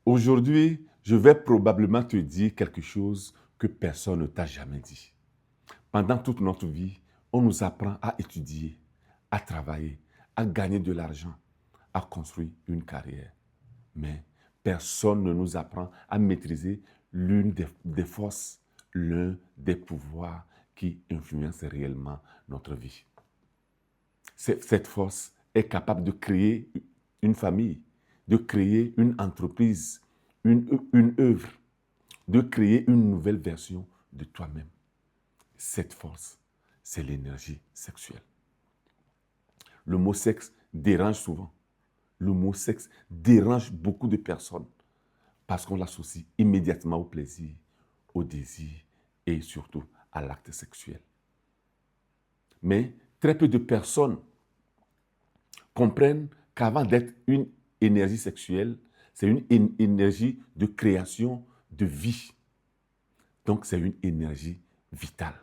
Aujourd'hui, je vais probablement te dire quelque chose que personne ne t'a jamais dit. Pendant toute notre vie, on nous apprend à étudier, à travailler, à gagner de l'argent, à construire une carrière. Mais personne ne nous apprend à maîtriser l'une des forces, l'un des pouvoirs qui influencent réellement notre vie. Cette force est capable de créer une famille, de créer une entreprise, une œuvre, de créer une nouvelle version de toi-même. Cette force, c'est l'énergie sexuelle. Le mot sexe dérange souvent. Le mot sexe dérange beaucoup de personnes parce qu'on l'associe immédiatement au plaisir, au désir et surtout à l'acte sexuel. Mais très peu de personnes comprennent qu'avant d'être une énergie sexuelle, c'est une énergie de création de vie. Donc c'est une énergie vitale.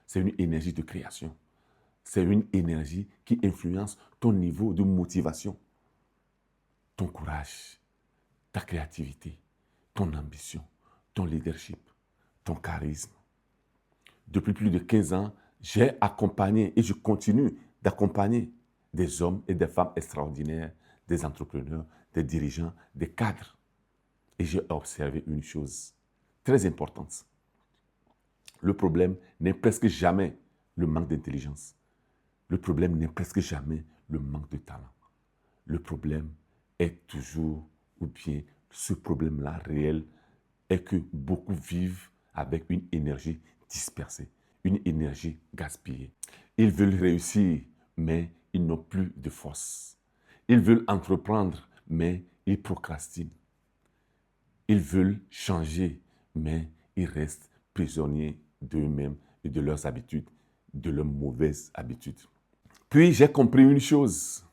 C'est une énergie de création. C'est une énergie qui influence ton niveau de motivation, ton courage, ta créativité, ton ambition, ton leadership, ton charisme. Depuis plus de 15 ans, j'ai accompagné et je continue d'accompagner des hommes et des femmes extraordinaires, des entrepreneurs, des dirigeants, des cadres. Et j'ai observé une chose très importante. Le problème n'est presque jamais le manque d'intelligence. Le problème n'est presque jamais le manque de talent. Le problème est toujours, ou bien ce problème-là réel, est que beaucoup vivent avec une énergie dispersée, une énergie gaspillée. Ils veulent réussir, mais ils n'ont plus de force. Ils veulent entreprendre, mais ils procrastinent. Ils veulent changer, mais ils restent prisonniers d'eux-mêmes et de leurs habitudes, de leurs mauvaises habitudes. Puis j'ai compris une chose.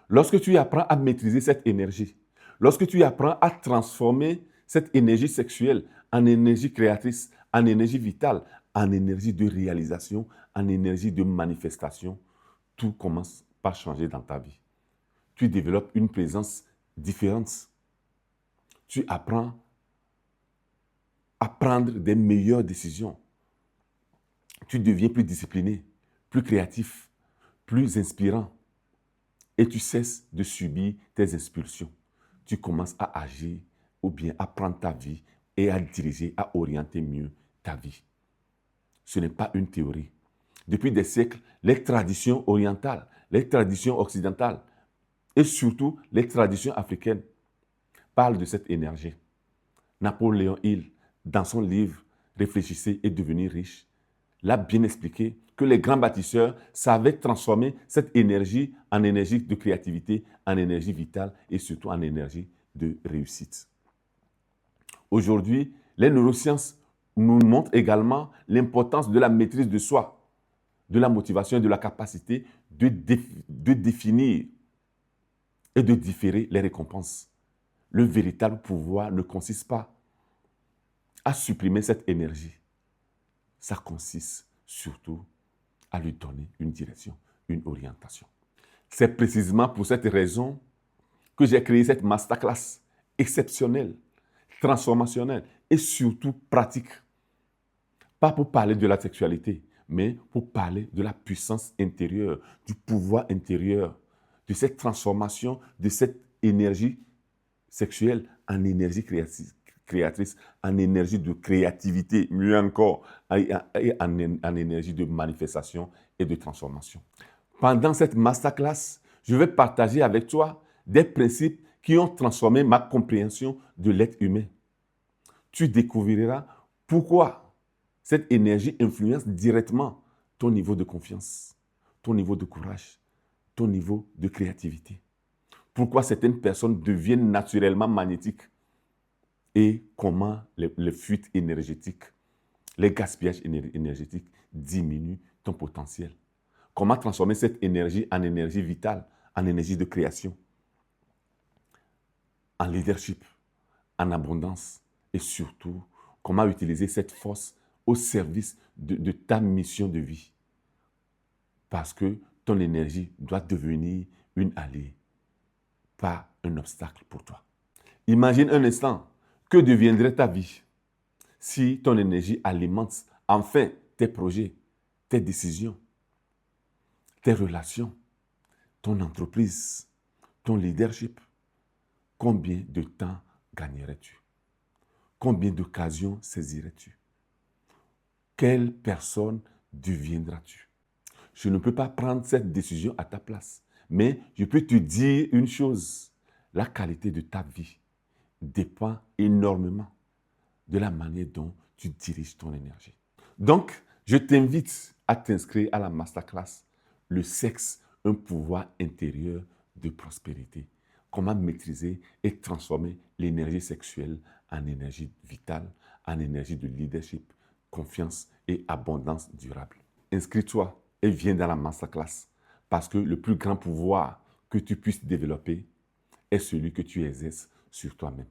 Lorsque tu apprends à maîtriser cette énergie, lorsque tu apprends à transformer cette énergie sexuelle en énergie créatrice, en énergie vitale, en énergie de réalisation, en énergie de manifestation, tout commence par changer dans ta vie. Tu développes une présence différente. Tu apprends à prendre des meilleures décisions. Tu deviens plus discipliné, plus créatif, plus inspirant. Et tu cesses de subir tes expulsions. Tu commences à agir ou bien à prendre ta vie et à diriger, à orienter mieux ta vie. Ce n'est pas une théorie. Depuis des siècles, les traditions orientales, les traditions occidentales et surtout les traditions africaines parlent de cette énergie. Napoléon Hill, dans son livre Réfléchissez et devenez riche, l'a bien expliqué que les grands bâtisseurs savaient transformer cette énergie en énergie de créativité, en énergie vitale et surtout en énergie de réussite. Aujourd'hui, les neurosciences nous montrent également l'importance de la maîtrise de soi, de la motivation et de la capacité de définir et de différer les récompenses. Le véritable pouvoir ne consiste pas à supprimer cette énergie. Ça consiste surtout à lui donner une direction, une orientation. C'est précisément pour cette raison que j'ai créé cette masterclass exceptionnelle, transformationnelle et surtout pratique. Pas pour parler de la sexualité, mais pour parler de la puissance intérieure, du pouvoir intérieur, de cette transformation, de cette énergie sexuelle en énergie créatrice, en énergie de créativité, mieux encore, et en énergie de manifestation et de transformation. Pendant cette masterclass, je vais partager avec toi des principes qui ont transformé ma compréhension de l'être humain. Tu découvriras pourquoi cette énergie influence directement ton niveau de confiance, ton niveau de courage, ton niveau de créativité. Pourquoi certaines personnes deviennent naturellement magnétiques et comment les fuites énergétiques, les gaspillages énergétiques diminuent ton potentiel. Comment transformer cette énergie en énergie vitale, en énergie de création, en leadership, en abondance et surtout, comment utiliser cette force au service de ta mission de vie. Parce que ton énergie doit devenir une alliée, pas un obstacle pour toi. Imagine un instant, que deviendrait ta vie si ton énergie alimente enfin tes projets, tes décisions, tes relations, ton entreprise, ton leadership? Combien de temps gagnerais-tu? Combien d'occasions saisirais-tu? Quelle personne deviendras-tu? Je ne peux pas prendre cette décision à ta place, mais je peux te dire une chose. La qualité de ta vie dépend énormément de la manière dont tu diriges ton énergie. Donc, je t'invite à t'inscrire à la masterclass Le sexe, un pouvoir intérieur de prospérité. Comment maîtriser et transformer l'énergie sexuelle en énergie vitale, en énergie de leadership, confiance et abondance durable. Inscris-toi et viens dans la masterclass parce que le plus grand pouvoir que tu puisses développer est celui que tu exerces sur toi-même.